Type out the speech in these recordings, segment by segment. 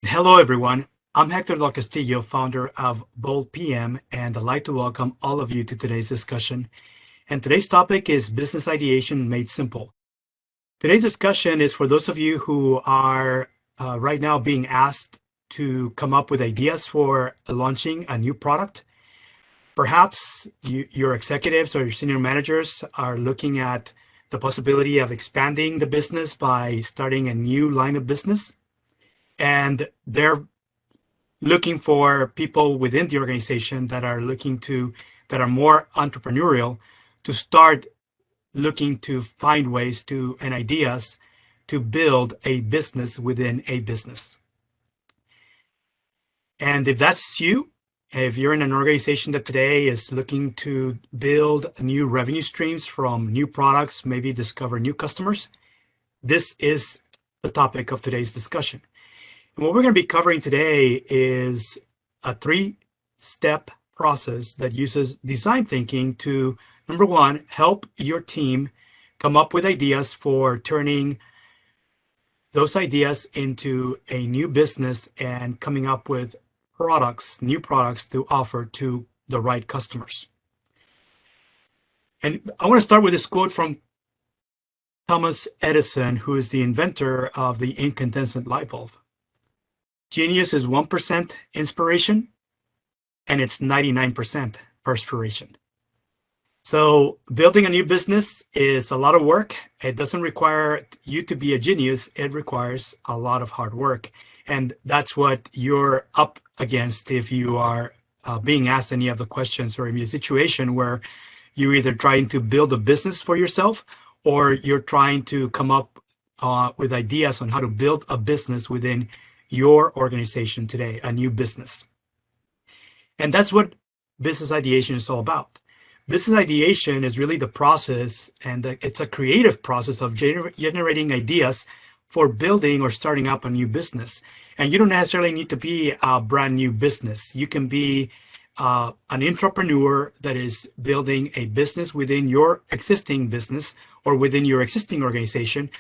Hello, everyone. I'm Hector Del Castillo, founder of Bold PM, and I'd like to welcome all of you to today's discussion. And today's topic is business ideation made simple. Today's discussion is for those of you who are right now being asked to come up with ideas for launching a new product. Perhaps your executives or your senior managers are looking at the possibility of expanding the business by starting a new line of business. And they're looking for people within the organization that are more entrepreneurial to start looking to find ways to and ideas to build a business within a business. And if that's you, if you're in an organization that today is looking to build new revenue streams from new products, maybe discover new customers, this is the topic of today's discussion. And what we're going to be covering today is a three-step process that uses design thinking to, number one, help your team come up with ideas for turning those ideas into a new business and coming up with new products to offer to the right customers. And I want to start with this quote from Thomas Edison, who is the inventor of the incandescent light bulb. Genius is 1% inspiration, and it's 99% perspiration. So building a new business is a lot of work. It doesn't require you to be a genius. It requires a lot of hard work. And that's what you're up against if you are being asked any of the questions, or in a situation where you're either trying to build a business for yourself or you're trying to come up with ideas on how to build a business within your organization today, a new business. And that's what business ideation is all about. Business ideation is really the process, and it's a creative process of generating ideas for building or starting up a new business. And you don't necessarily need to be a brand new business. You can be an entrepreneur that is building a business within your existing business or within your existing organization.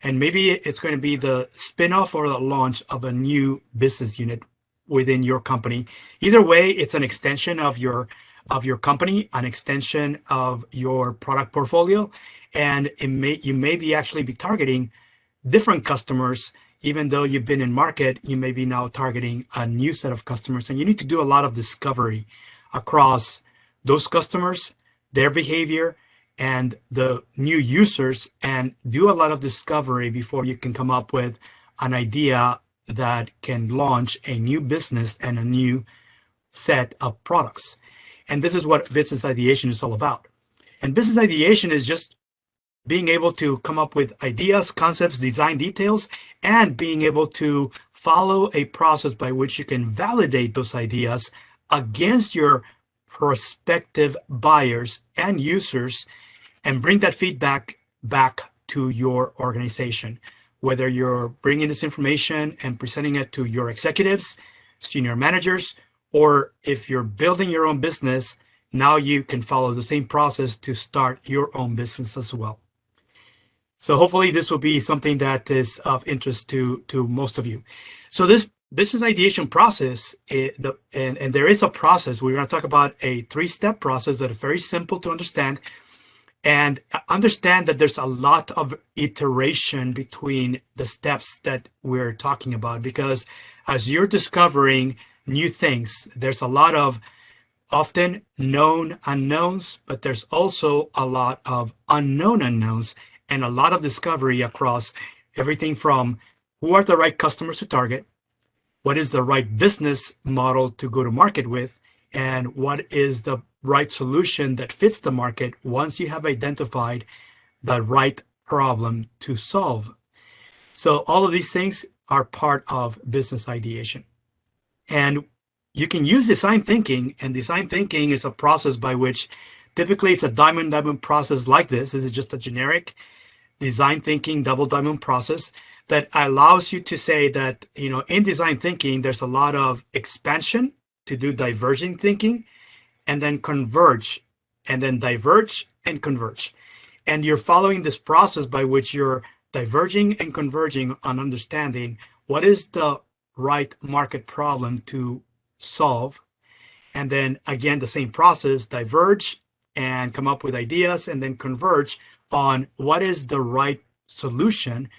And maybe it's going to be the spinoff or the launch of a new business unit within your company. Either way, it's an extension of your company, an extension of your product portfolio, and you may be actually be targeting different customers. Even though you've been in market, you may be now targeting a new set of customers, and you need to do a lot of discovery across those customers, their behavior, and the new users, and do a lot of discovery before you can come up with an idea that can launch a new business and a new set of products. And this is what business ideation is all about. And business ideation is just being able to come up with ideas, concepts, design details, and being able to follow a process by which you can validate those ideas against your prospective buyers and users and bring that feedback back to your organization. Whether you're bringing this information and presenting it to your executives, senior managers, or if you're building your own business, now you can follow the same process to start your own business as well. So hopefully this will be something that is of interest to most of you. So this business ideation process, and there is a process. We're going to talk about a three-step process that is very simple to understand. And understand that there's a lot of iteration between the steps that we're talking about, because as you're discovering new things, there's a lot of often known unknowns, but there's also a lot of unknown unknowns and a lot of discovery across everything from who are the right customers to target, what is the right business model to go to market with, and what is the right solution that fits the market once you have identified the right problem to solve. So all of these things are part of business ideation. And you can use design thinking, and design thinking is a process by which typically it's a diamond process like this. This is just a generic design thinking double diamond process that allows you to say that, in design thinking, there's a lot of expansion to do diverging thinking, and then converge, and then diverge and converge. And you're following this process by which you're diverging and converging on understanding what is the right market problem to solve. And then again, the same process, diverge and come up with ideas, and then converge on what is the right solution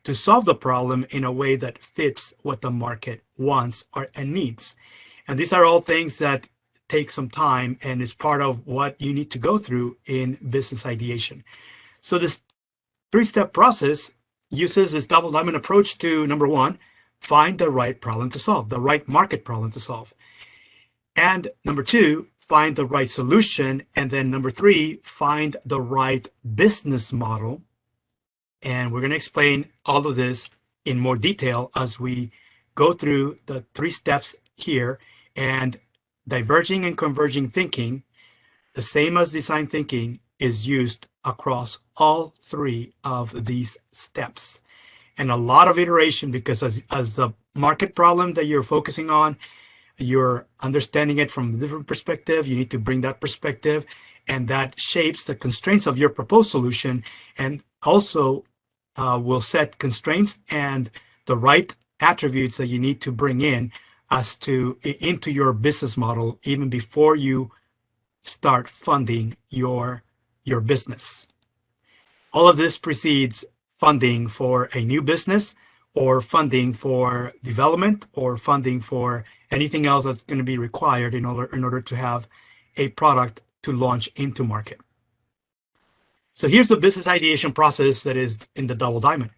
to solve the problem in a way that fits what the market wants and needs. And these are all things that take some time and is part of what you need to go through in business ideation. So this three-step process uses this double diamond approach to, number one, find the right problem to solve, the right market problem to solve. And number two, find the right solution. And then number three, find the right business model. And we're going to explain all of this in more detail as we go through the three steps here. And diverging and converging thinking, the same as design thinking, is used across all three of these steps. And a lot of iteration, because as the market problem that you're focusing on, you're understanding it from a different perspective. You need to bring that perspective, and that shapes the constraints of your proposed solution, and also will set constraints and the right attributes that you need to bring in into your business model even before you start funding your business. All of this precedes funding for a new business, or funding for development, or funding for anything else that's going to be required in order to have a product to launch into market. So here's the business ideation process that is in the double diamond.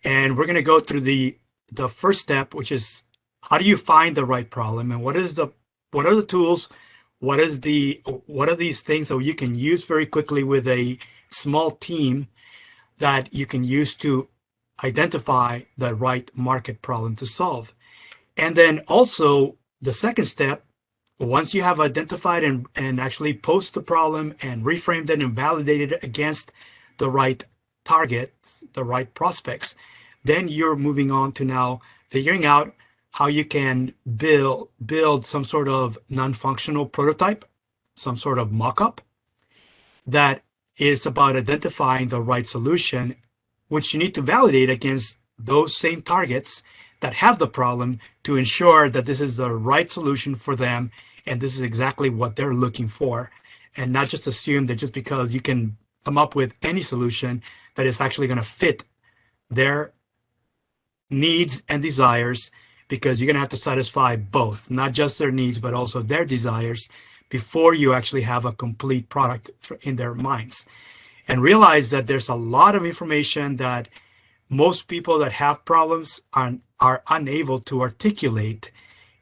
And we're going to go through the first step, which is how do you find the right problem, and what are the tools, what are these things that you can use very quickly with a small team that you can use to identify the right market problem to solve. And then also the second step, once you have identified and actually posed the problem and reframed it and validated it against the right targets, the right prospects, then you're moving on to now figuring out how you can build some sort of non-functional prototype, some sort of mock-up that is about identifying the right solution, which you need to validate against those same targets that have the problem to ensure that this is the right solution for them and this is exactly what they're looking for, and not just assume that just because you can come up with any solution that is actually going to fit their needs and desires, because you're going to have to satisfy both, not just their needs, but also their desires before you actually have a complete product in their minds. And realize that there's a lot of information that most people that have problems are unable to articulate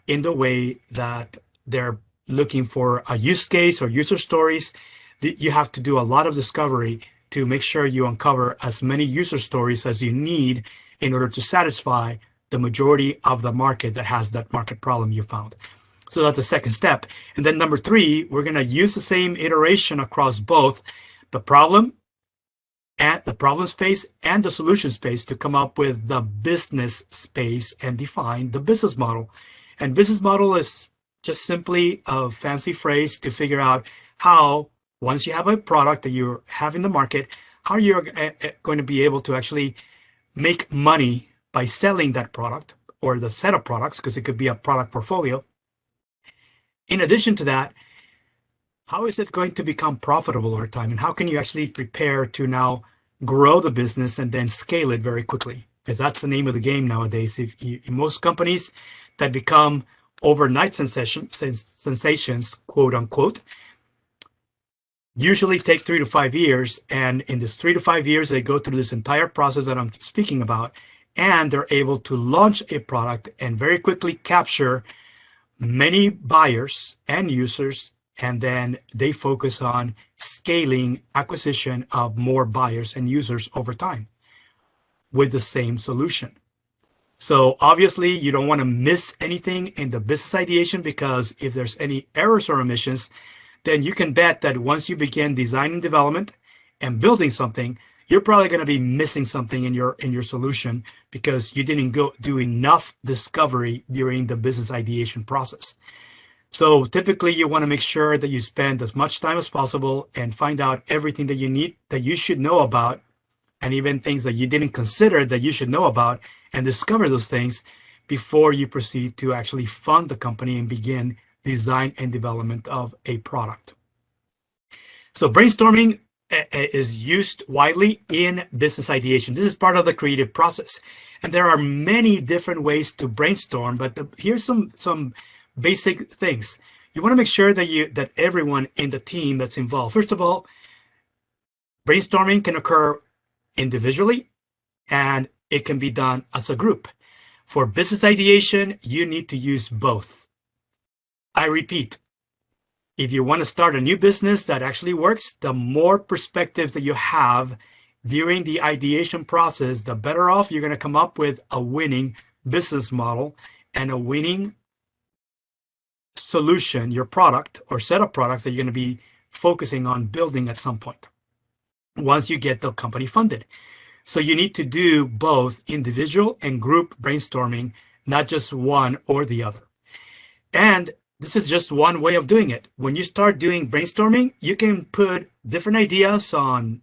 in the way that they're looking for a use case or user stories. You have to do a lot of discovery to make sure you uncover as many user stories as you need in order to satisfy the majority of the market that has that market problem you found. So that's the second step. And then number three, we're going to use the same iteration across both the problem space and the solution space to come up with the business space and define the business model. And business model is just simply a fancy phrase to figure out how, once you have a product that you have in the market, how you're going to be able to actually make money by selling that product or the set of products, because it could be a product portfolio. In addition to that, how is it going to become profitable over time? And how can you actually prepare to now grow the business and then scale it very quickly? Because that's the name of the game nowadays. In most companies that become overnight sensations, quote unquote, usually take 3 to 5 years. And in this 3 to 5 years, they go through this entire process that I'm speaking about, and they're able to launch a product and very quickly capture many buyers and users, and then they focus on scaling acquisition of more buyers and users over time with the same solution. So obviously you don't want to miss anything in the business ideation, because if there's any errors or omissions, then you can bet that once you begin design and development and building something, you're probably going to be missing something in your solution because you didn't do enough discovery during the business ideation process. So typically you want to make sure that you spend as much time as possible and find out everything that you need, that you should know about, and even things that you didn't consider that you should know about, and discover those things before you proceed to actually fund the company and begin design and development of a product. So brainstorming is used widely in business ideation. This is part of the creative process. And there are many different ways to brainstorm, but here's some basic things. You want to make sure that everyone in the team that's involved, first of all, brainstorming can occur individually and it can be done as a group. For business ideation, you need to use both. I repeat, if you want to start a new business that actually works, the more perspectives that you have during the ideation process, the better off you're going to come up with a winning business model and a winning solution, your product or set of products that you're going to be focusing on building at some point once you get the company funded. So you need to do both individual and group brainstorming, not just one or the other. And this is just one way of doing it. When you start doing brainstorming, you can put different ideas on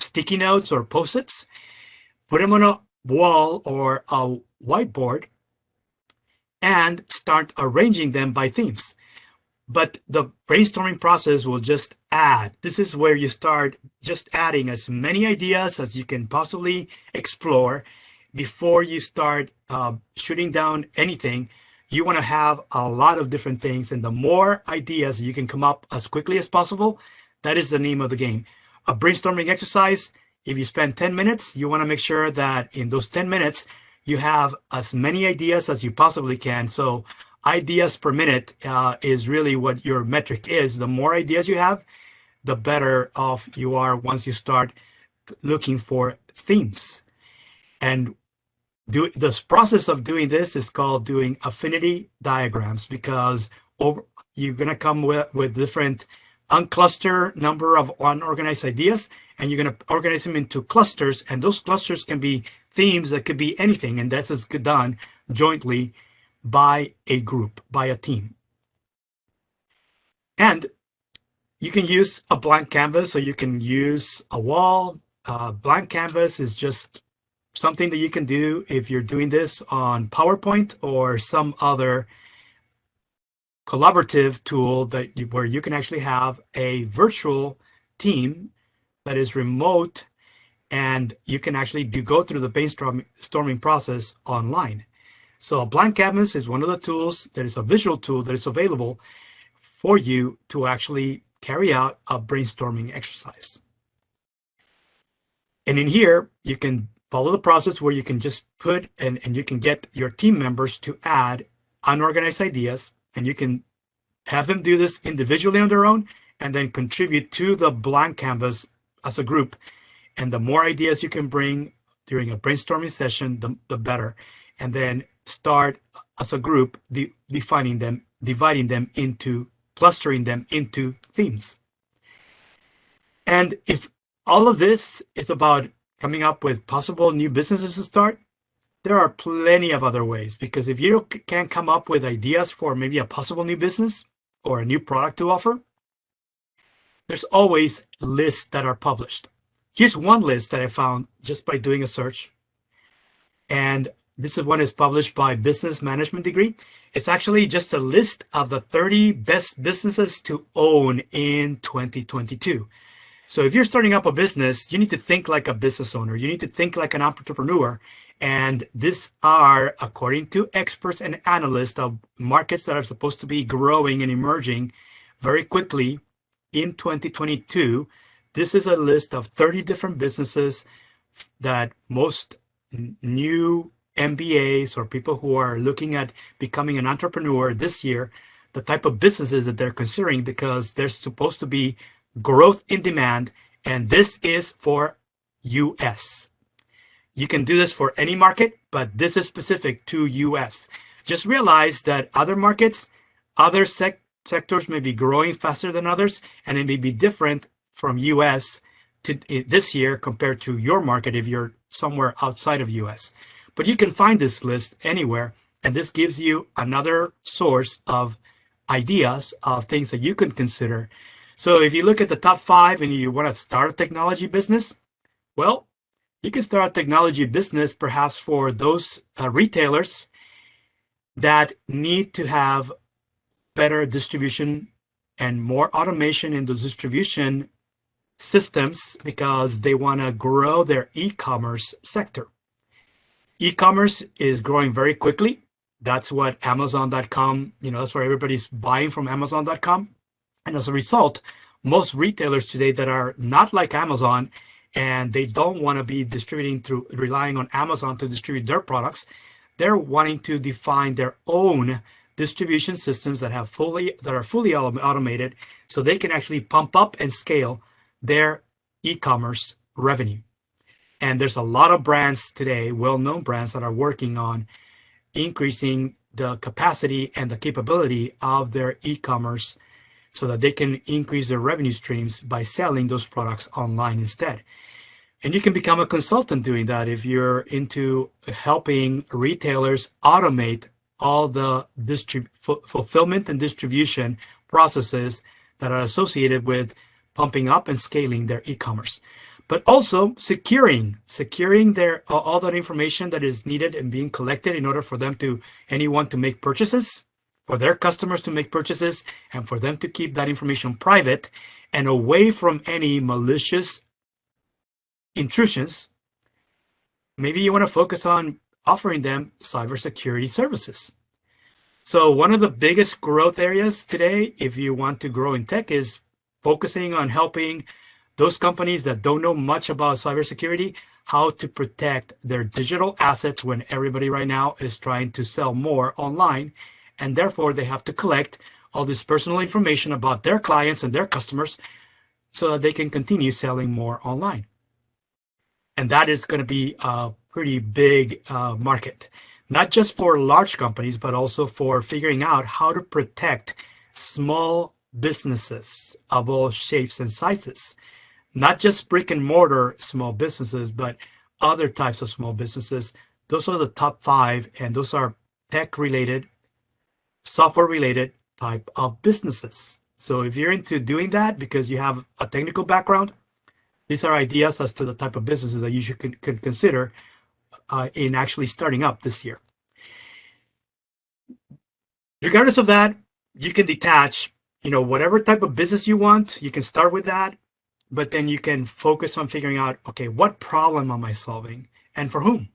sticky notes or Post-its, put them on a wall or a whiteboard, and start arranging them by themes. But the brainstorming process will just add. This is where you start just adding as many ideas as you can possibly explore before you start shooting down anything. You want to have a lot of different things, and the more ideas you can come up as quickly as possible, that is the name of the game. A brainstorming exercise, if you spend 10 minutes, you want to make sure that in those 10 minutes, you have as many ideas as you possibly can. So ideas per minute is really what your metric is. The more ideas you have, the better off you are once you start looking for themes. And this process of doing this is called doing affinity diagrams, because you're going to come with different uncluster number of unorganized ideas, and you're going to organize them into clusters, and those clusters can be themes that could be anything, and that's done jointly by a group, by a team. And you can use a blank canvas, or you can use a wall. Blank canvas is just something that you can do if you're doing this on PowerPoint or some other collaborative tool where you can actually have a virtual team that is remote, and you can actually go through the brainstorming process online. So a blank canvas is one of the tools that is a visual tool that is available for you to actually carry out a brainstorming exercise. And in here, you can follow the process where you can just put and you can get your team members to add unorganized ideas, and you can have them do this individually on their own and then contribute to the blank canvas as a group. And the more ideas you can bring during a brainstorming session, the better. And then start as a group, defining them, dividing them into, clustering them into themes. And if all of this is about coming up with possible new businesses to start, there are plenty of other ways, because if you can't come up with ideas for maybe a possible new business or a new product to offer, there's always lists that are published. Here's one list that I found just by doing a search. And this one is published by Business Management Degree. It's actually just a list of the 30 best businesses to own in 2022. So if you're starting up a business, you need to think like a business owner. You need to think like an entrepreneur. And these are, according to experts and analysts of markets that are supposed to be growing and emerging very quickly in 2022, this is a list of 30 different businesses that most new MBAs or people who are looking at becoming an entrepreneur this year, the type of businesses that they're considering, because there's supposed to be growth in demand, and this is for US. You can do this for any market, but this is specific to US. Just realize that other markets, other sectors may be growing faster than others, and it may be different from US to this year compared to your market if you're somewhere outside of US. But you can find this list anywhere, and this gives you another source of ideas of things that you can consider. So if you look at the top 5 and you want to start a technology business, well, you can start a technology business perhaps for those retailers that need to have better distribution and more automation in those distribution systems because they want to grow their e-commerce sector. E-commerce is growing very quickly. That's what Amazon.com, that's where everybody's buying from Amazon.com. And as a result, most retailers today that are not like Amazon and they don't want to be relying on Amazon to distribute their products, they're wanting to define their own distribution systems that are fully automated so they can actually pump up and scale their e-commerce revenue. And there's a lot of brands today, well-known brands, that are working on increasing the capacity and the capability of their e-commerce so that they can increase their revenue streams by selling those products online instead. And you can become a consultant doing that if you're into helping retailers automate all the fulfillment and distribution processes that are associated with pumping up and scaling their e-commerce. But also securing all that information that is needed and being collected in order for anyone to make purchases, for their customers to make purchases, and for them to keep that information private and away from any malicious intrusions. Maybe you want to focus on offering them cybersecurity services. So one of the biggest growth areas today, if you want to grow in tech, is focusing on helping those companies that don't know much about cybersecurity, how to protect their digital assets when everybody right now is trying to sell more online. And therefore, they have to collect all this personal information about their clients and their customers so that they can continue selling more online. And that is going to be a pretty big market, not just for large companies, but also for figuring out how to protect small businesses of all shapes and sizes. Not just brick and mortar small businesses, but other types of small businesses. Those are the top 5, and those are tech-related, software-related type of businesses. So if you're into doing that because you have a technical background, these are ideas as to the type of businesses that you should consider in actually starting up this year. Regardless of that, you can detach, whatever type of business you want. You can start with that. But then you can focus on figuring out, okay, what problem am I solving and for whom?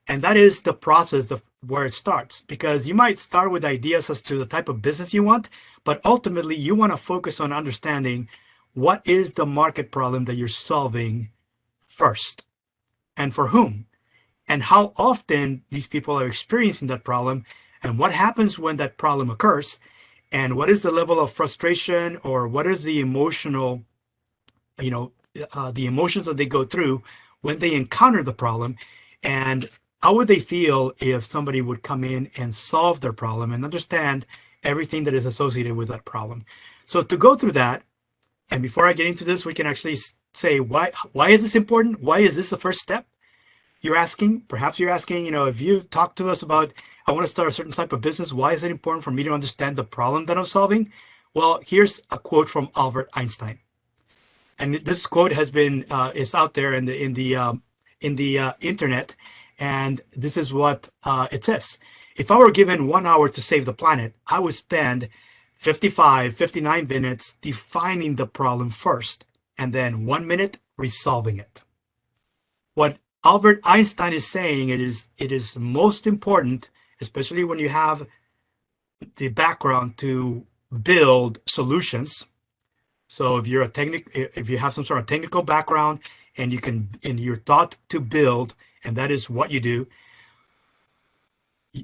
And that is the process of where it starts, because you might start with ideas as to the type of business you want, but ultimately you want to focus on understanding what is the market problem that you're solving first and for whom, and how often these people are experiencing that problem and what happens when that problem occurs, and what is the level of frustration or what is the emotional the emotions that they go through when they encounter the problem, and how would they feel if somebody would come in and solve their problem and understand everything that is associated with that problem. So to go through that, and before I get into this, we can actually say, why is this important? Why is this the first step? Perhaps you're asking, if you talk to us about, I want to start a certain type of business, why is it important for me to understand the problem that I'm solving? Well, here's a quote from Albert Einstein. And this quote is out there in the internet, and this is what it says. If I were given 1 hour to save the planet, I would spend 59 minutes defining the problem first, and then 1 minute resolving it. What Albert Einstein is saying, it is most important, especially when you have the background to build solutions. So if you have some sort of technical background and you're taught to build, and that is what you do,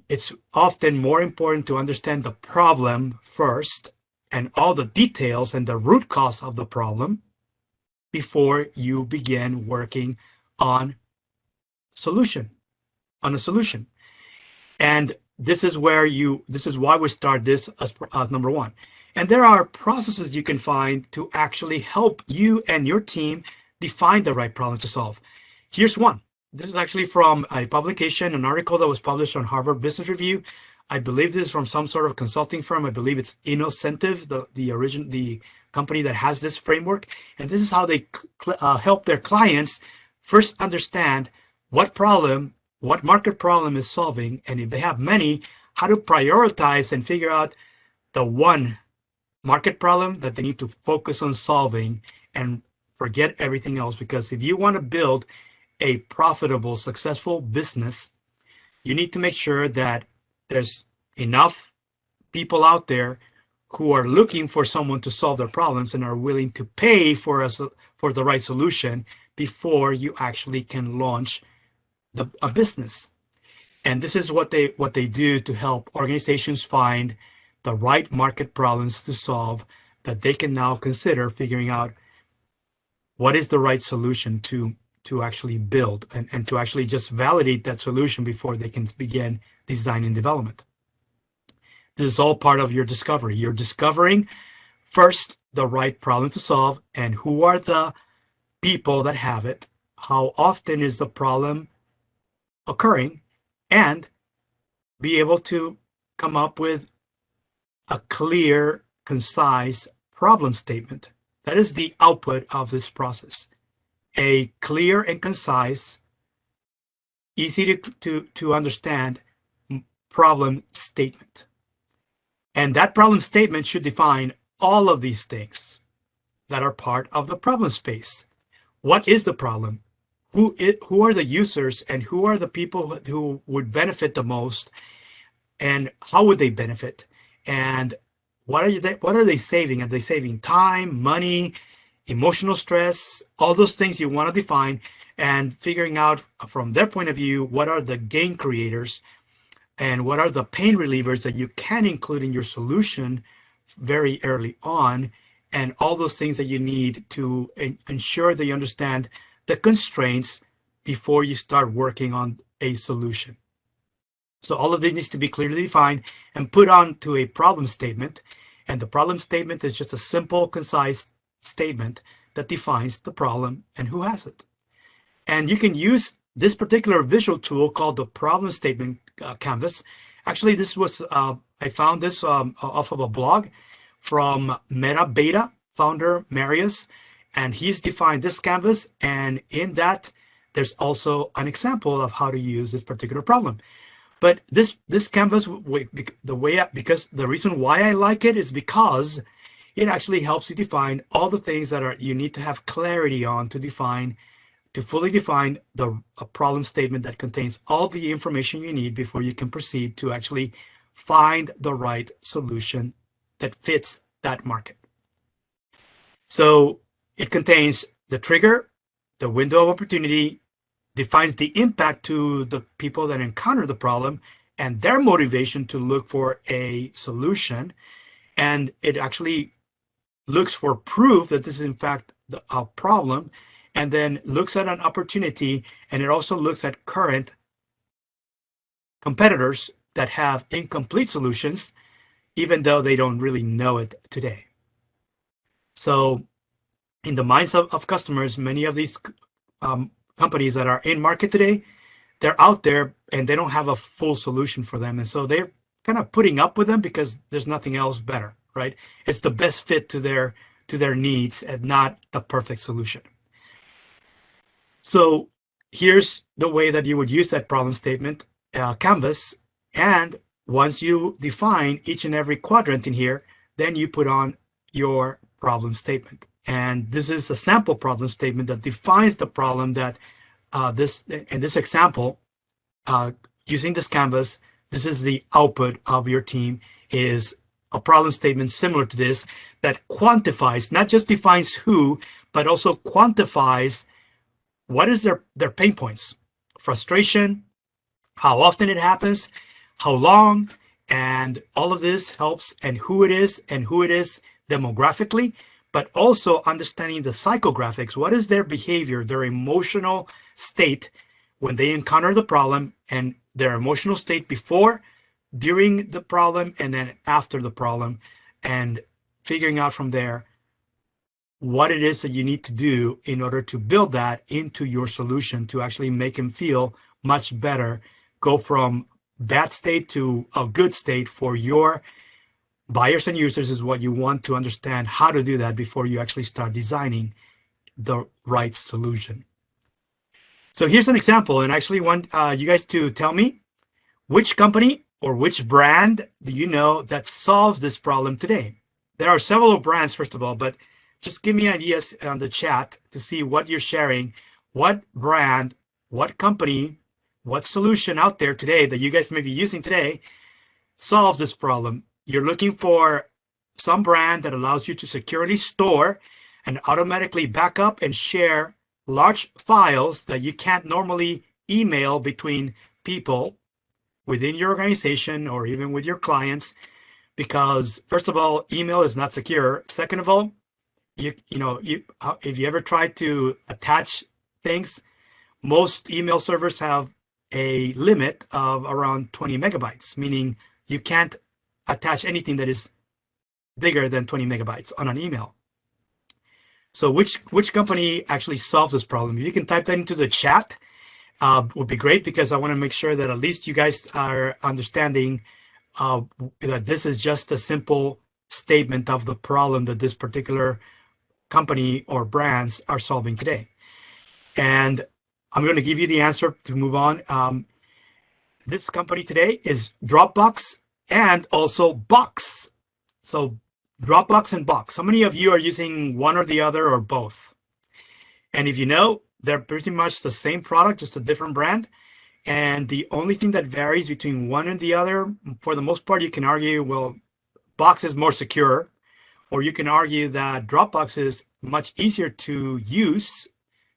it's often more important to understand the problem first and all the details and the root cause of the problem before you begin working on a solution. And this is why we start this as number 1. And there are processes you can find to actually help you and your team define the right problem to solve. Here's one. This is actually from a publication, an article that was published on Harvard Business Review. I believe this is from some sort of consulting firm. I believe it's Innocentive, the company that has this framework. And this is how they help their clients first understand what market problem is solving. And if they have many, how to prioritize and figure out the one market problem that they need to focus on solving and forget everything else. Because if you want to build a profitable, successful business, you need to make sure that there's enough people out there who are looking for someone to solve their problems and are willing to pay for the right solution before you actually can launch a business. And this is what they do to help organizations find the right market problems to solve, that they can now consider figuring out what is the right solution to actually build and to actually just validate that solution before they can begin design and development. This is all part of your discovery. You're discovering first the right problem to solve and who are the people that have it, how often is the problem occurring, and be able to come up with a clear, concise problem statement. That is the output of this process. A clear and concise, easy to understand problem statement. And that problem statement should define all of these things that are part of the problem space. What is the problem? Who are the users, and who are the people who would benefit the most, and how would they benefit? And what are they saving? Are they saving time, money, emotional stress? All those things you want to define, and figuring out from their point of view, what are the gain creators and what are the pain relievers that you can include in your solution very early on, and all those things that you need to ensure that you understand the constraints before you start working on a solution. So all of this needs to be clearly defined and put onto a problem statement. And the problem statement is just a simple, concise statement that defines the problem and who has it. And you can use this particular visual tool called the problem statement canvas. Actually, this was, I found this off of a blog from Meta Beta founder Marius, and he's defined this canvas. And in that, there's also an example of how to use this particular problem. But this canvas, because the reason why I like it is because it actually helps you define all the things that you need to have clarity on to fully define a problem statement that contains all the information you need before you can proceed to actually find the right solution that fits that market. So it contains the trigger, the window of opportunity, defines the impact to the people that encounter the problem and their motivation to look for a solution. And it actually looks for proof that this is in fact a problem, and then looks at an opportunity, and it also looks at current competitors that have incomplete solutions, even though they don't really know it today. So in the minds of customers, many of these companies that are in market today, they're out there and they don't have a full solution for them. And so they're kind of putting up with them because there's nothing else better, right? It's the best fit to their needs and not the perfect solution. So here's the way that you would use that problem statement canvas. And once you define each and every quadrant in here, then you put on your problem statement. And this is a sample problem statement that defines the problem that in this example, using this canvas, this is the output of your team, is a problem statement similar to this that quantifies, not just defines who, but also quantifies what is their pain points, frustration, how often it happens, how long, and all of this helps, and who it is demographically, but also understanding the psychographics. What is their behavior, their emotional state when they encounter the problem, and their emotional state before, during the problem, and then after the problem, and figuring out from there what it is that you need to do in order to build that into your solution to actually make them feel much better, go from bad state to a good state for your buyers and users is what you want to understand how to do that before you actually start designing the right solution. So here's an example, and I actually want you guys to tell me which company or which brand do you know that solves this problem today? There are several brands, first of all, but just give me ideas on the chat to see what you're sharing. What brand, what company, what solution out there today that you guys may be using today solves this problem? You're looking for some brand that allows you to securely store and automatically back up and share large files that you can't normally email between people within your organization or even with your clients, because first of all, email is not secure. Second of all, if you ever try to attach things, most email servers have a limit of around 20 megabytes, meaning you can't attach anything that is bigger than 20 megabytes on an email. So which company actually solves this problem? If you can type that into the chat, would be great, because I want to make sure that at least you guys are understanding that this is just a simple statement of the problem that this particular company or brands are solving today. And I'm going to give you the answer to move on. This company today is Dropbox and also Box. So Dropbox and Box. How many of you are using one or the other or both? And if you know, they're pretty much the same product, just a different brand. And the only thing that varies between one and the other, for the most part, you can argue, well, Box is more secure, or you can argue that Dropbox is much easier to use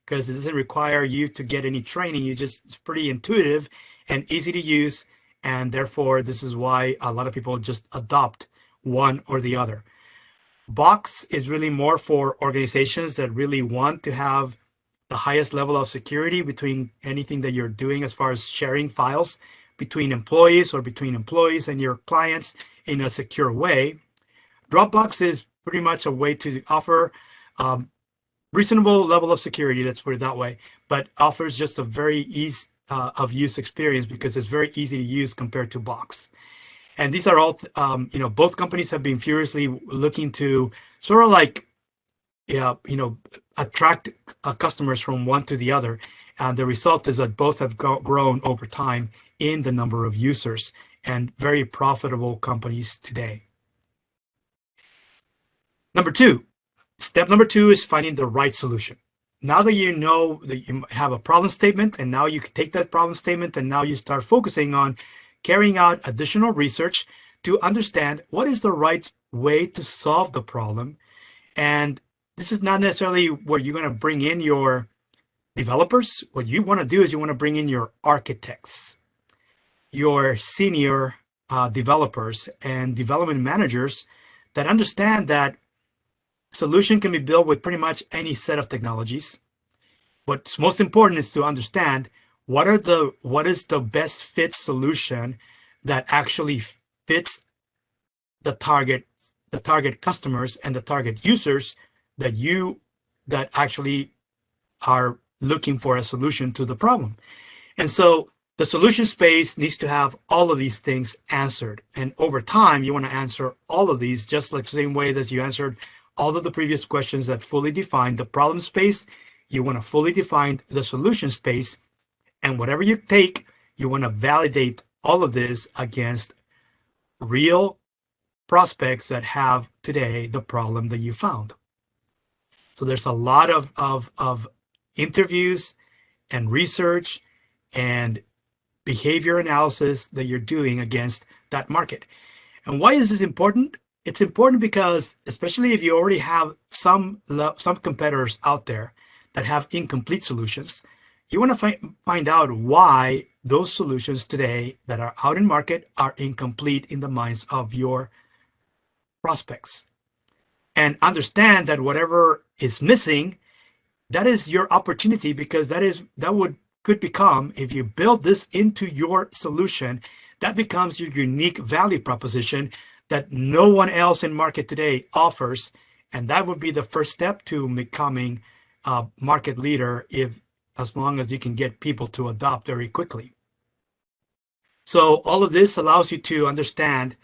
because it doesn't require you to get any training. It's pretty intuitive and easy to use. And therefore, this is why a lot of people just adopt one or the other. Box is really more for organizations that really want to have the highest level of security between anything that you're doing as far as sharing files between employees or between employees and your clients in a secure way. Dropbox is pretty much a way to offer reasonable level of security, let's put it that way, but offers just a very ease of use experience because it's very easy to use compared to Box. And these are all, both companies have been furiously looking to sort of like, attract customers from one to the other. And the result is that both have grown over time in the number of users and very profitable companies today. Step number two is finding the right solution. Now that you know that you have a problem statement, and now you can take that problem statement and now you start focusing on carrying out additional research to understand what is the right way to solve the problem. And this is not necessarily where you're going to bring in your developers. What you want to do is you want to bring in your architects, your senior developers and development managers that understand that solution can be built with pretty much any set of technologies. What's most important is to understand what is the best fit solution that actually fits the target customers and the target users that actually are looking for a solution to the problem. And so the solution space needs to have all of these things answered. And over time, you want to answer all of these just like the same way that you answered all of the previous questions that fully define the problem space. You want to fully define the solution space. And whatever you take, you want to validate all of this against real prospects that have today the problem that you found. So there's a lot of interviews and research and behavior analysis that you're doing against that market. And why is this important? It's important because, especially if you already have some competitors out there that have incomplete solutions, you want to find out why those solutions today that are out in market are incomplete in the minds of your prospects. And understand that whatever is missing, that is your opportunity, because could become, if you build this into your solution, that becomes your unique value proposition that no one else in market today offers. And that would be the first step to becoming a market leader, as long as you can get people to adopt very quickly. So all of this allows you to understand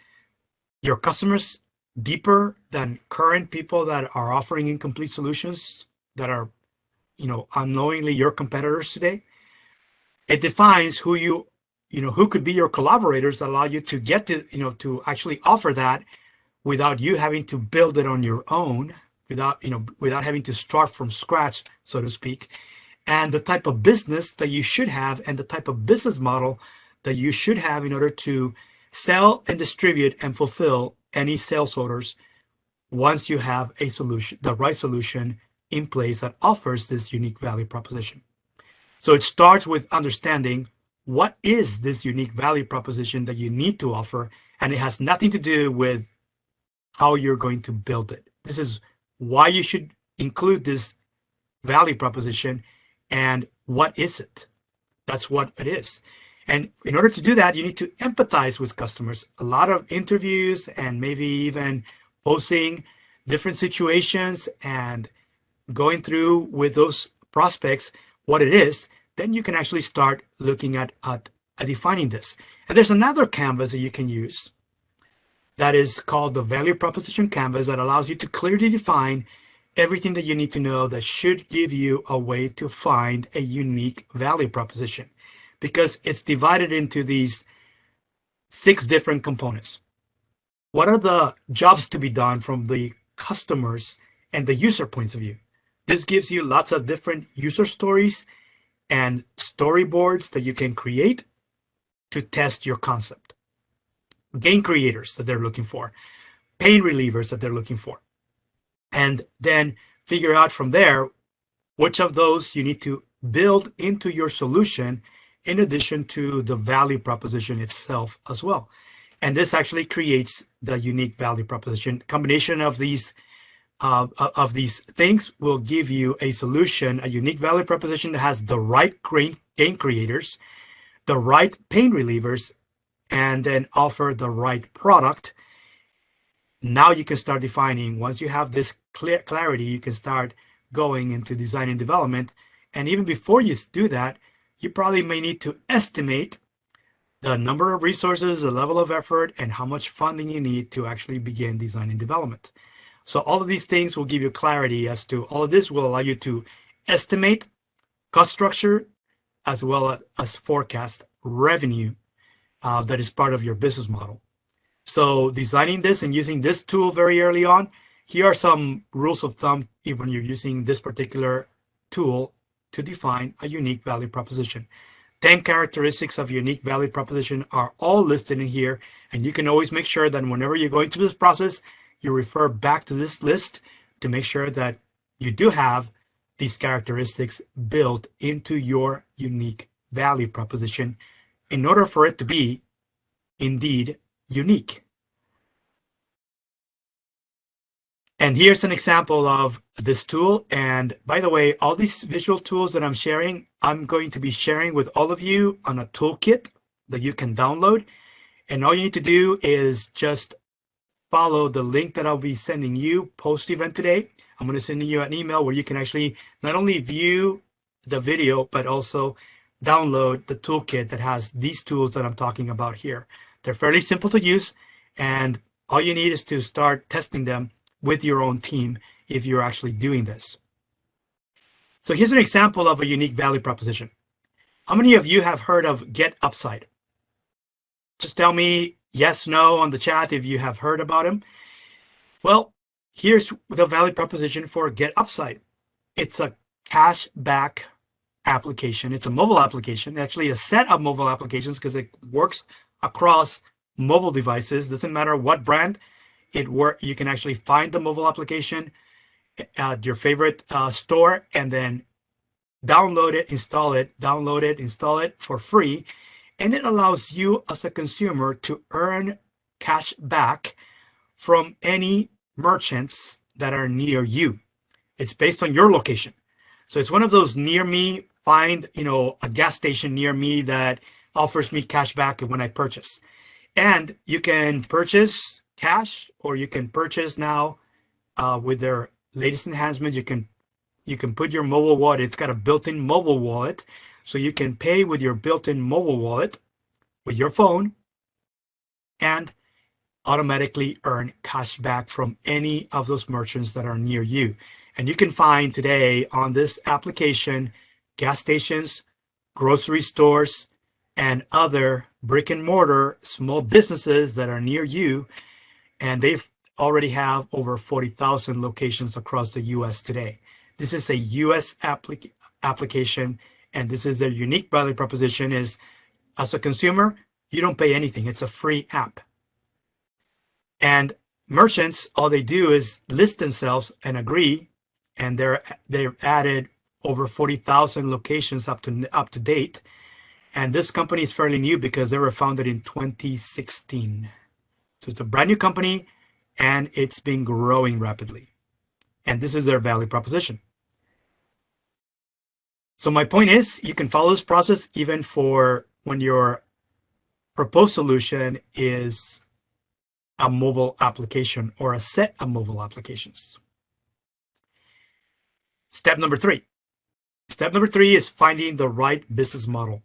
your customers deeper than current people that are offering incomplete solutions that are, unknowingly your competitors today. It defines who you who could be your collaborators that allow you to get to, to actually offer that without you having to build it on your own, without having to start from scratch, so to speak, and the type of business that you should have and the type of business model that you should have in order to sell and distribute and fulfill any sales orders once you have a solution, the right solution in place that offers this unique value proposition. So it starts with understanding what is this unique value proposition that you need to offer, and it has nothing to do with how you're going to build it. This is why you should include this value proposition and what is it? That's what it is. And in order to do that, you need to empathize with customers. A lot of interviews and maybe even posing different situations and going through with those prospects what it is, then you can actually start looking at defining this. And there's another canvas that you can use that is called the value proposition canvas that allows you to clearly define everything that you need to know that should give you a way to find a unique value proposition, because it's divided into these 6 different components. What are the jobs to be done from the customers and the user points of view? This gives you lots of different user stories and storyboards that you can create to test your concept. Gain creators that they're looking for, pain relievers that they're looking for, and then figure out from there which of those you need to build into your solution in addition to the value proposition itself as well. And this actually creates the unique value proposition. Combination of these things will give you a solution, a unique value proposition that has the right gain creators, the right pain relievers, and then offer the right product. Now you can start defining. Once you have this clarity, you can start going into design and development. And even before you do that, you probably may need to estimate the number of resources, the level of effort, and how much funding you need to actually begin design and development. So all of these things will give you clarity as to all of this will allow you to estimate cost structure as well as forecast revenue that is part of your business model. So designing this and using this tool very early on, here are some rules of thumb when you're using this particular tool to define a unique value proposition. 10 characteristics of unique value proposition are all listed in here, and you can always make sure that whenever you're going through this process, you refer back to this list to make sure that you do have these characteristics built into your unique value proposition in order for it to be indeed unique. And here's an example of this tool. And by the way, all these visual tools that I'm sharing, I'm going to be sharing with all of you on a toolkit that you can download. And all you need to do is just follow the link that I'll be sending you post-event today. I'm going to send you an email where you can actually not only view the video, but also download the toolkit that has these tools that I'm talking about here. They're fairly simple to use, and all you need is to start testing them with your own team if you're actually doing this. So here's an example of a unique value proposition. How many of you have heard of GetUpside? Just tell me yes, no on the chat if you have heard about him. Well, here's the value proposition for GetUpside. It's a cash back application. It's a mobile application, actually a set of mobile applications because it works across mobile devices. Doesn't matter what brand you can actually find the mobile application at your favorite store and then download it, install it for free. And it allows you as a consumer to earn cash back from any merchants that are near you. It's based on your location. So it's one of those near me, find, a gas station near me that offers me cash back when I purchase. And you can purchase cash, or you can purchase now with their latest enhancements. You can put your mobile wallet. It's got a built-in mobile wallet, so you can pay with your built-in mobile wallet with your phone and automatically earn cash back from any of those merchants that are near you. And you can find today on this application gas stations, grocery stores, and other brick and mortar small businesses that are near you, and they've already have over 40,000 locations across the US today. This is a US application, and this is their unique value proposition is, as a consumer, you don't pay anything. It's a free app. And merchants, all they do is list themselves and agree, and they've added over 40,000 locations up to date. And this company is fairly new because they were founded in 2016. So it's a brand new company, and it's been growing rapidly. And this is their value proposition. So my point is, you can follow this process even for when your proposed solution is a mobile application or a set of mobile applications. Step number three. Step number three is finding the right business model.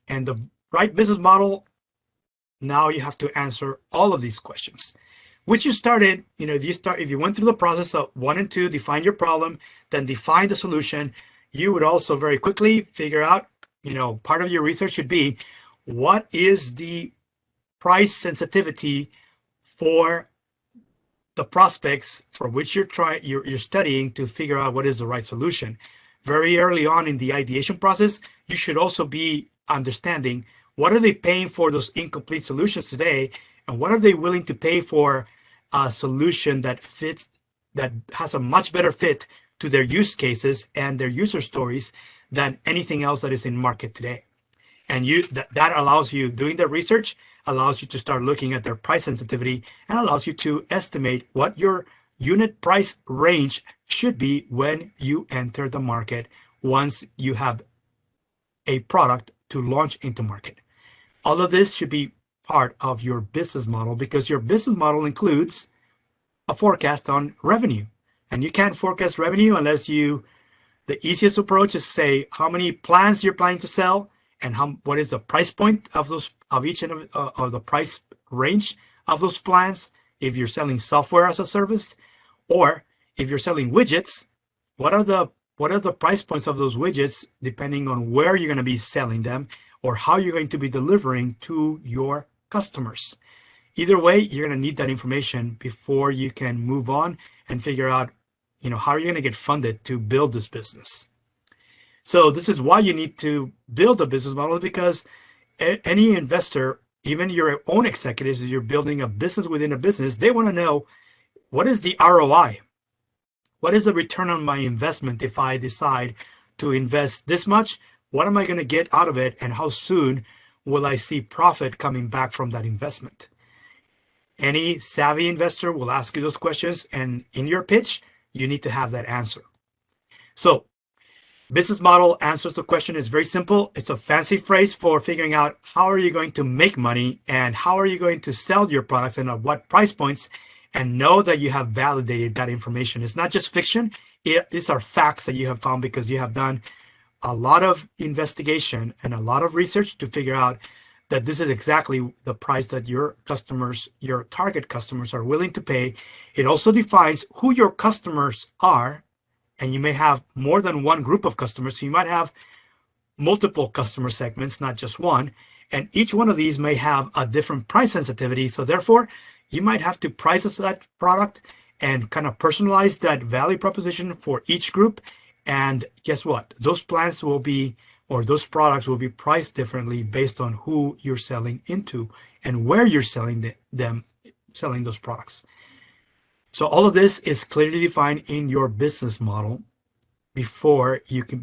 And the right business model, now you have to answer all of these questions, which you started, if you went through the process of 1 and 2, define your problem, then define the solution, you would also very quickly figure out, part of your research should be, what is the price sensitivity for the prospects for which you're studying to figure out what is the right solution. Very early on in the ideation process, you should also be understanding what are they paying for those incomplete solutions today, and what are they willing to pay for a solution that has a much better fit to their use cases and their user stories than anything else that is in market today. And that allows you, doing the research, allows you to start looking at their price sensitivity and allows you to estimate what your unit price range should be when you enter the market once you have a product to launch into market. All of this should be part of your business model, because your business model includes a forecast on revenue. And you can't forecast revenue unless the easiest approach is to say how many plans you're planning to sell and what is the price point of each of the price range of those plans. If you're selling software as a service, or if you're selling widgets, what are the price points of those widgets depending on where you're going to be selling them or how you're going to be delivering to your customers. Either way, you're going to need that information before you can move on and figure out, how are you going to get funded to build this business. So this is why you need to build a business model, because any investor, even your own executives, if you're building a business within a business, they want to know, what is the ROI? What is the return on my investment if I decide to invest this much? What am I going to get out of it? And how soon will I see profit coming back from that investment? Any savvy investor will ask you those questions, and in your pitch, you need to have that answer. So business model answers the question is very simple. It's a fancy phrase for figuring out how are you going to make money and how are you going to sell your products and at what price points, and know that you have validated that information. It's not just fiction. These are facts that you have found because you have done a lot of investigation and a lot of research to figure out that this is exactly the price that your customers, your target customers, are willing to pay. It also defines who your customers are, and you may have more than one group of customers. So you might have multiple customer segments, not just one, and each one of these may have a different price sensitivity. So therefore, you might have to price that product and kind of personalize that value proposition for each group. And guess what? Those plans will be, or those products will be priced differently based on who you're selling into and where you're selling selling those products. So all of this is clearly defined in your business model before you can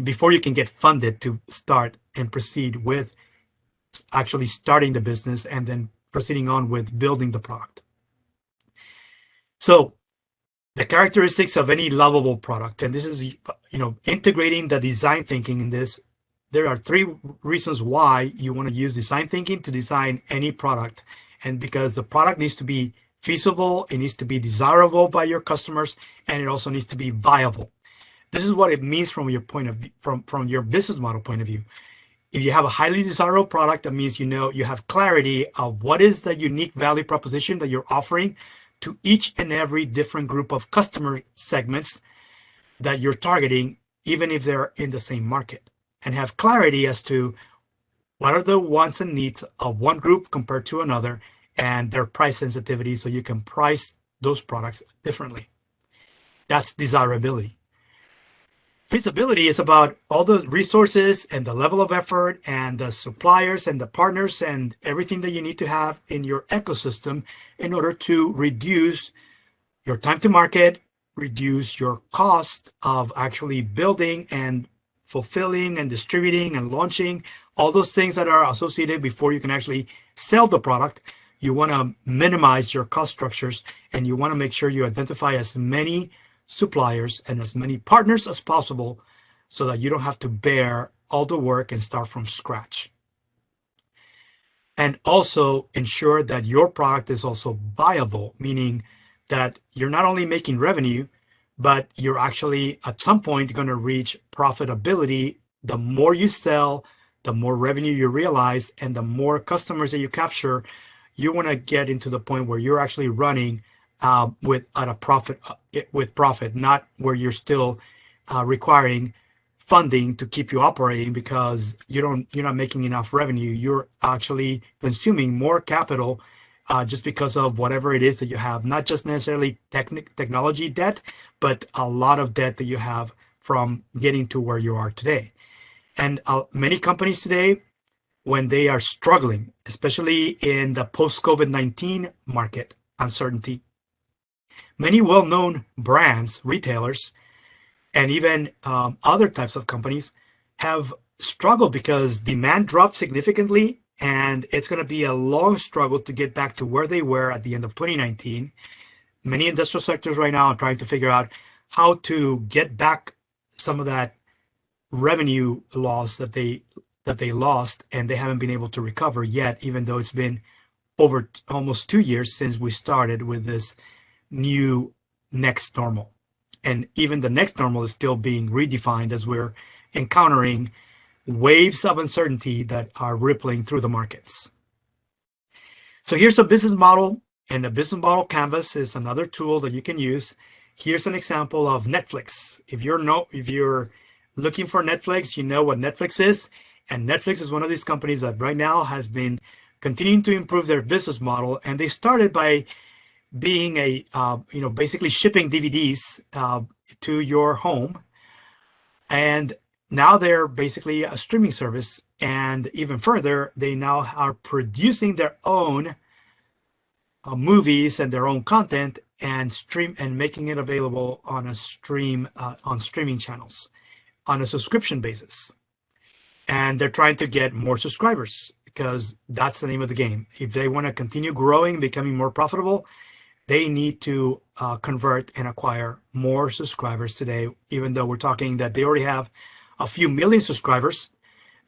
before you can get funded to start and proceed with actually starting the business and then proceeding on with building the product. So the characteristics of any lovable product, and this is, integrating the design thinking in this. There are 3 reasons why you want to use design thinking to design any product. And because the product needs to be feasible, it needs to be desirable by your customers, and it also needs to be viable. This is what it means from your point of view, from your business model point of view. If you have a highly desirable product, that means you have clarity of what is the unique value proposition that you're offering to each and every different group of customer segments that you're targeting, even if they're in the same market. and have clarity as to what are the wants and needs of one group compared to another and their price sensitivity, so you can price those products differently. That's desirability. Feasibility is about all the resources and the level of effort and the suppliers and the partners and everything that you need to have in your ecosystem in order to reduce your time to market, reduce your cost of actually building and fulfilling and distributing and launching, all those things that are associated before you can actually sell the product. You want to minimize your cost structures, and you want to make sure you identify as many suppliers and as many partners as possible so that you don't have to bear all the work and start from scratch. And also ensure that your product is also viable, meaning that you're not only making revenue, but you're actually at some point going to reach profitability. The more you sell, the more revenue you realize, and the more customers that you capture, you want to get into the point where you're actually running with profit, not where you're still requiring funding to keep you operating because you're not making enough revenue. You're actually consuming more capital just because of whatever it is that you have, not just necessarily technology debt, but a lot of debt that you have from getting to where you are today. And many companies today, when they are struggling, especially in the post-COVID-19 market uncertainty, many well-known brands, retailers, and even other types of companies have struggled because demand dropped significantly, and it's going to be a long struggle to get back to where they were at the end of 2019. Many industrial sectors right now are trying to figure out how to get back some of that revenue loss that they lost, and they haven't been able to recover yet, even though it's been over almost 2 years since we started with this new next normal. And even the next normal is still being redefined as we're encountering waves of uncertainty that are rippling through the markets. So here's a business model, and the business model canvas is another tool that you can use. Here's an example of Netflix. If you're looking for Netflix, you know what Netflix is. And Netflix is one of these companies that right now has been continuing to improve their business model. And they started by being basically shipping DVDs to your home. And now they're basically a streaming service. And even further, they now are producing their own movies and their own content and making it available on on streaming channels on a subscription basis. And they're trying to get more subscribers because that's the name of the game. If they want to continue growing, becoming more profitable, they need to convert and acquire more subscribers today. Even though we're talking that they already have a few million subscribers,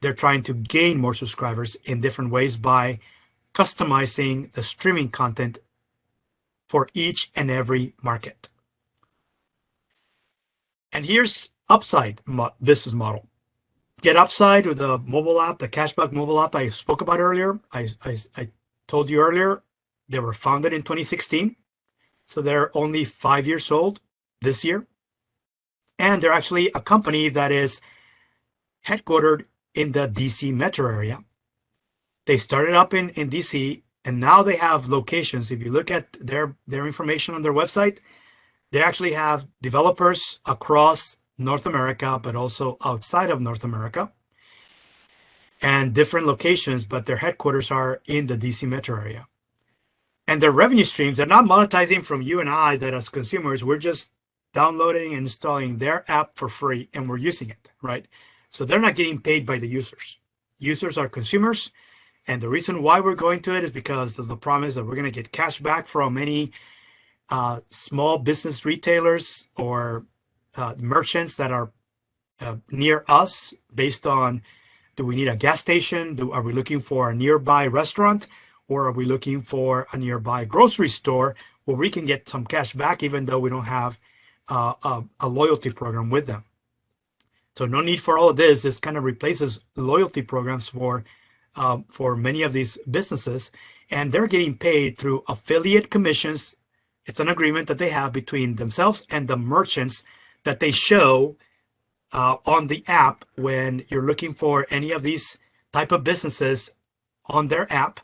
they're trying to gain more subscribers in different ways by customizing the streaming content for each and every market. And here's Upside business model. GetUpside with the mobile app, the cashback mobile app I spoke about earlier. I told you earlier, they were founded in 2016. So they're only 5 years old this year. And they're actually a company that is headquartered in the DC metro area. They started up in DC, and now they have locations. If you look at their information on their website, they actually have developers across North America, but also outside of North America, and different locations, but their headquarters are in the DC metro area. And their revenue streams, they're not monetizing from you and I that as consumers, we're just downloading and installing their app for free and we're using it, right? So they're not getting paid by the users. Users are consumers. And the reason why we're going to it is because of the promise that we're going to get cash back from any small business retailers or merchants that are near us based on, do we need a gas station? Are we looking for a nearby restaurant? Or are we looking for a nearby grocery store where we can get some cash back even though we don't have a loyalty program with them? So no need for all of this. This kind of replaces loyalty programs for many of these businesses, and they're getting paid through affiliate commissions. It's an agreement that they have between themselves and the merchants that they show on the app when you're looking for any of these type of businesses on their app.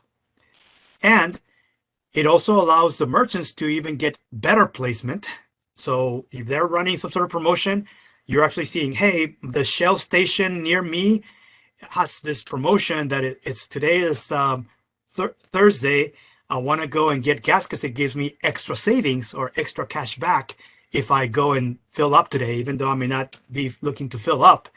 And it also allows the merchants to even get better placement. So if they're running some sort of promotion, you're actually seeing, hey, the Shell station near me has this promotion that it's today is Thursday. I want to go and get gas because it gives me extra savings or extra cash back if I go and fill up today, even though I may not be looking to fill up.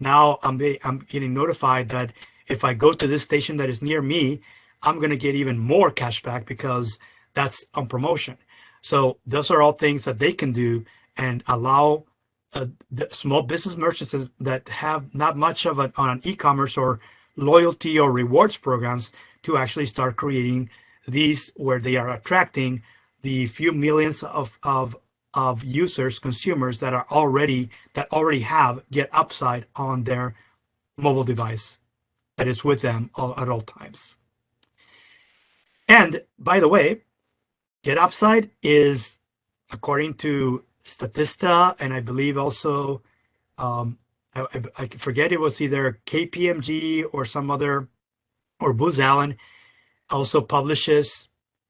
Now I'm getting notified that if I go to this station that is near me, I'm going to get even more cash back because that's on promotion. So those are all things that they can do and allow the small business merchants that have not much of an on e-commerce or loyalty or rewards programs to actually start creating these where they are attracting the few millions of users, consumers that already have GetUpside on their mobile device that is with them at all times. And by the way, GetUpside is, according to Statista, and I believe also, I forget, it was either KPMG or some other, or Booz Allen, also publishes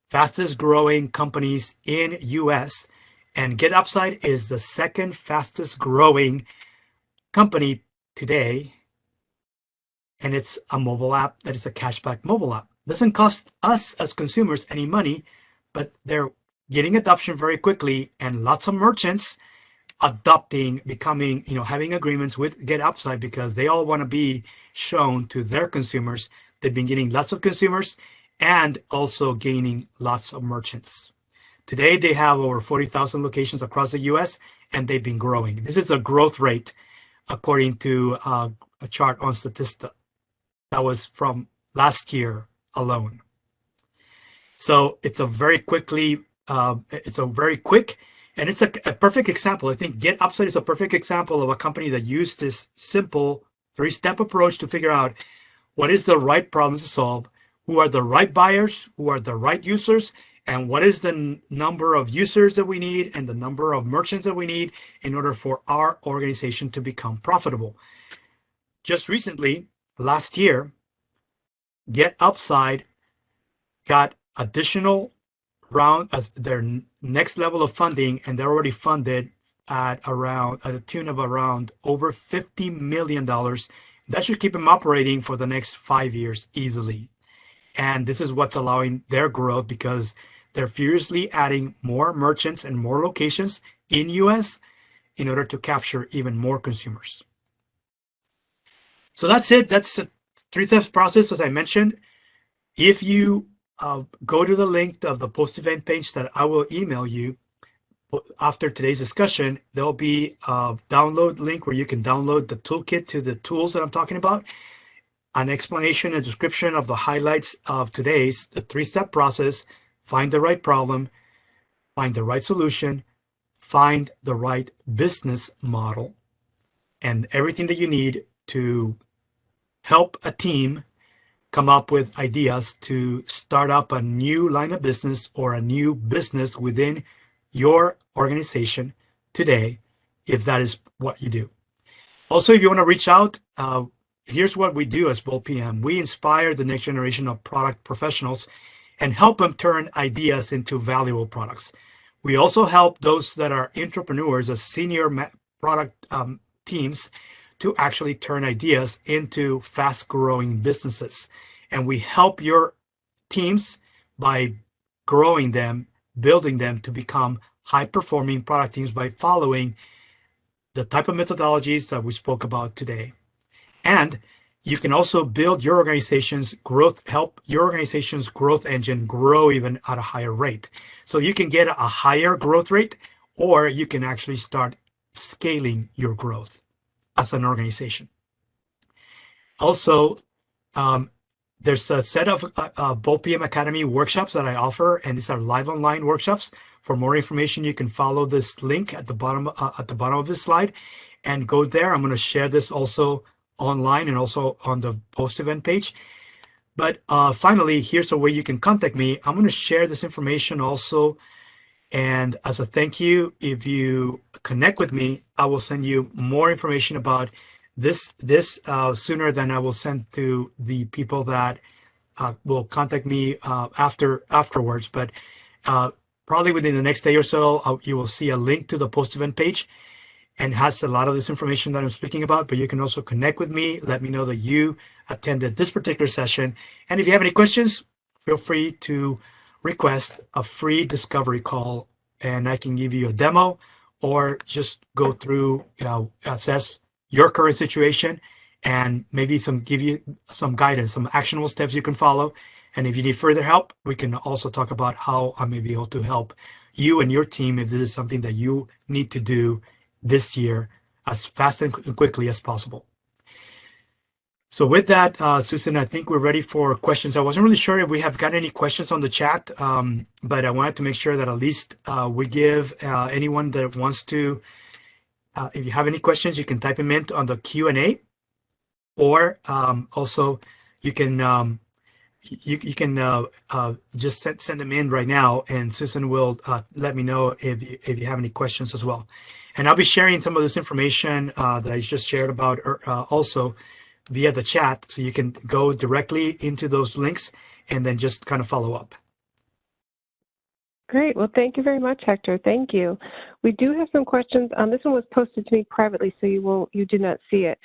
fastest growing companies in US, and GetUpside is the second fastest growing company today. And it's a mobile app that is a cashback mobile app. Doesn't cost us as consumers any money, but they're getting adoption very quickly, and lots of merchants adopting, becoming, having agreements with GetUpside because they all want to be shown to their consumers. They've been getting lots of consumers and also gaining lots of merchants. Today, they have over 40,000 locations across the US, and they've been growing. This is a growth rate according to a chart on Statista. That was from last year alone. So it's a very quick, and it's a perfect example. I think GetUpside is a perfect example of a company that used this simple 3-step approach to figure out what is the right problem to solve, who are the right buyers, who are the right users, and what is the number of users that we need and the number of merchants that we need in order for our organization to become profitable. Just recently, last year, GetUpside got additional round as their next level of funding, and they're already funded at a tune of around over $50 million. That should keep them operating for the next 5 years easily. And this is what's allowing their growth because they're furiously adding more merchants and more locations in US in order to capture even more consumers. So that's it. That's a 3-step process, as I mentioned. If you go to the link of the post-event page that I will email you after today's discussion, there'll be a download link where you can download the toolkit to the tools that I'm talking about, an explanation and description of the highlights of today's the 3-step process: find the right problem, find the right solution, find the right business model, and everything that you need to help a team come up with ideas to start up a new line of business or a new business within your organization today, if that is what you do. Also, if you want to reach out, here's what we do as Bold PM. We inspire the next generation of product professionals and help them turn ideas into valuable products. We also help those that are entrepreneurs as senior product teams to actually turn ideas into fast-growing businesses. And we help your teams by growing them, building them to become high-performing product teams by following the type of methodologies that we spoke about today. And you can also build your organization's growth, help your organization's growth engine grow even at a higher rate. So you can get a higher growth rate, or you can actually start scaling your growth as an organization. Also, there's a set of Bold PM Academy workshops that I offer, and these are live online workshops. For more information, you can follow this link at the bottom of this slide and go there. I'm going to share this also online and also on the post-event page. But finally, here's a way you can contact me. I'm going to share this information also And as a thank you, if you connect with me, I will send you more information about this sooner than I will send to the people that will contact me afterwards. But probably within the next day or so, you will see a link to the post-event page, and has a lot of this information that I'm speaking about. But you can also connect with me, let me know that you attended this particular session. And if you have any questions, feel free to request a free discovery call, and I can give you a demo or just go through, assess your current situation, and maybe give you some guidance, some actionable steps you can follow. And if you need further help, we can also talk about how I may be able to help you and your team if this is something that you need to do this year as fast and quickly as possible. So with that, Susan, I think we're ready for questions. I wasn't really sure if we have got any questions on the chat, but I wanted to make sure that at least we give anyone that wants to, if you have any questions, you can type them in on the Q&A, or also you can you can just send them in right now, and Susan will let me know if you have any questions as well. And I'll be sharing some of this information that I just shared about also via the chat, so you can go directly into those links and then just kind of follow up. Great. Well, thank you very much, Hector. Thank you. We do have some questions. This one was posted to me privately, so you did not see it.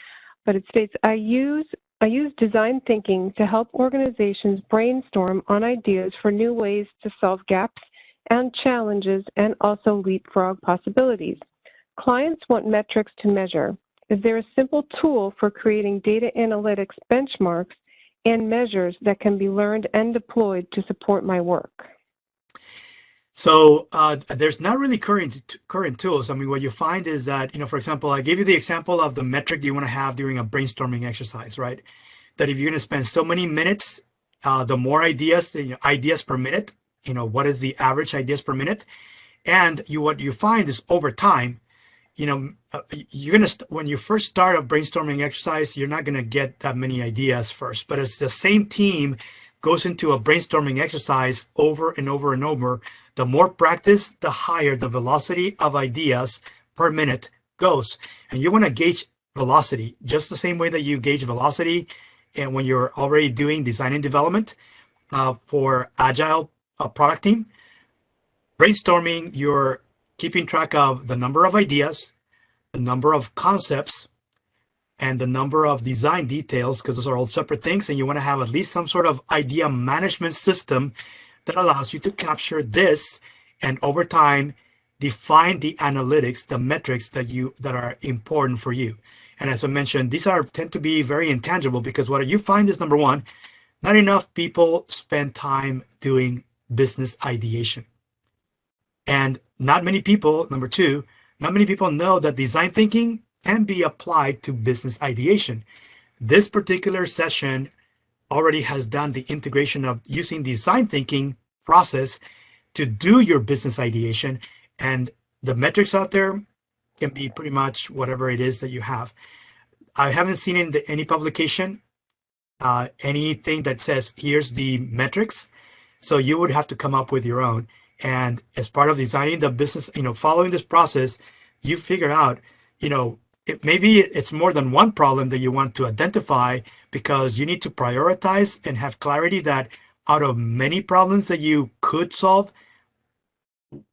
But it states, I use design thinking to help organizations brainstorm on ideas for new ways to solve gaps and challenges, and also leapfrog possibilities. Clients want metrics to measure. Is there a simple tool for creating data analytics benchmarks and measures that can be learned and deployed to support my work? So there's not really current tools. I mean, what you find is that, for example, I gave you the example of the metric you want to have during a brainstorming exercise, right? That if you're going to spend so many minutes, the more ideas, ideas per minute, what is the average ideas per minute? And what you find is over time, you're going to, when you first start a brainstorming exercise, you're not going to get that many ideas first. But as the same team goes into a brainstorming exercise over and over and over, the more practice, the higher the velocity of ideas per minute goes. And you want to gauge velocity just the same way that you gauge velocity and when you're already doing design and development for agile product team. Brainstorming, you're keeping track of the number of ideas, the number of concepts, and the number of design details, because those are all separate things. And you want to have at least some sort of idea management system that allows you to capture this, and over time define the analytics, the metrics that are important for you. And as I mentioned, these tend to be very intangible, because what you find is, number one, not enough people spend time doing business ideation. And not many people, number two, not many people know that design thinking can be applied to business ideation. This particular session already has done the integration of using design thinking process to do your business ideation, and the metrics out there can be pretty much whatever it is that you have. I haven't seen in any publication anything that says here's the metrics, so you would have to come up with your own. And as part of designing the business, following this process, you figure out, maybe it's more than one problem that you want to identify, because you need to prioritize and have clarity that out of many problems that you could solve,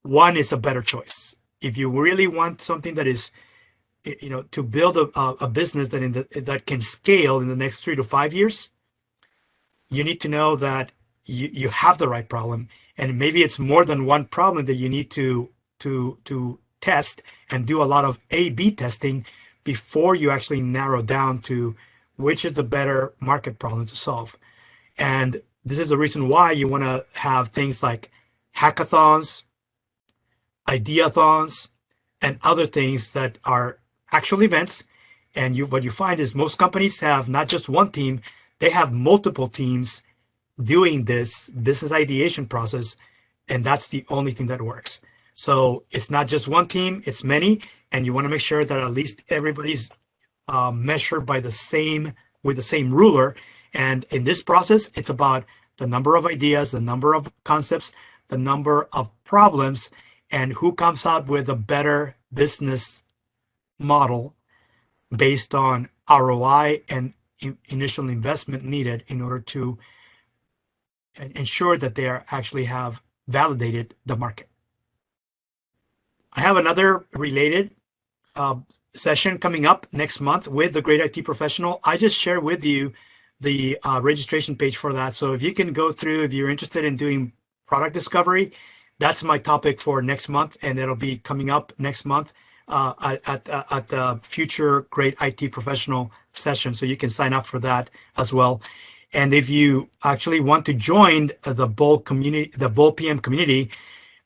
one is a better choice. If you really want something that is, to build a business that can scale in the next 3 to 5 years, you need to know that you have the right problem, and maybe it's more than one problem that you need to test and do a lot of A/B testing before you actually narrow down to which is the better market problem to solve. And this is the reason why you want to have things like hackathons, ideathons, and other things that are actual events. And what you find is most companies have not just one team, they have multiple teams doing this business ideation process, and that's the only thing that works. So it's not just one team, it's many, and you want to make sure that at least everybody's measured by with the same ruler. And in this process, it's about the number of ideas, the number of concepts, the number of problems, and who comes out with a better business model based on ROI and initial investment needed in order to ensure that they actually have validated the market. I have another related session coming up next month with the Great IT Professional. I just shared with you the registration page for that. So if you can go through, if you're interested in doing product discovery, that's my topic for next month, and it'll be coming up next month at the future Great IT Professional session. So you can sign up for that as well. And if you actually want to join the Bull community, the Bull PM community,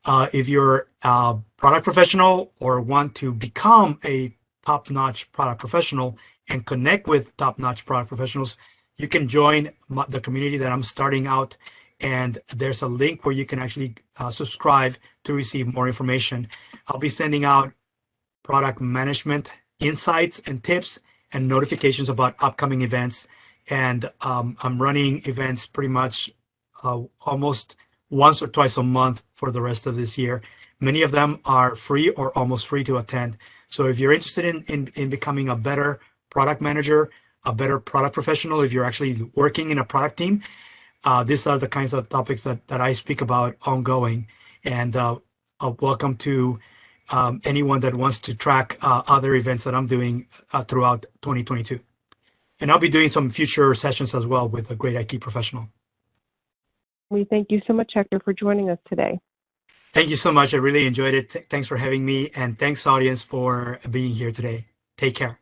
if you're a product professional or want to become a top-notch product professional and connect with top-notch product professionals, you can join the community that I'm starting out. And there's a link where you can actually subscribe to receive more information. I'll be sending out product management insights and tips and notifications about upcoming events. And I'm running events pretty much almost once or twice a month for the rest of this year. Many of them are free or almost free to attend. So if you're interested in becoming a better product manager, a better product professional, if you're actually working in a product team, these are the kinds of topics that I speak about ongoing. And welcome to anyone that wants to track other events that I'm doing throughout 2022. And I'll be doing some future sessions as well with a Great IT Professional. We thank you so much, Hector, for joining us today. Thank you so much. I really enjoyed it. Thanks for having me. And thanks, audience, for being here today. Take care.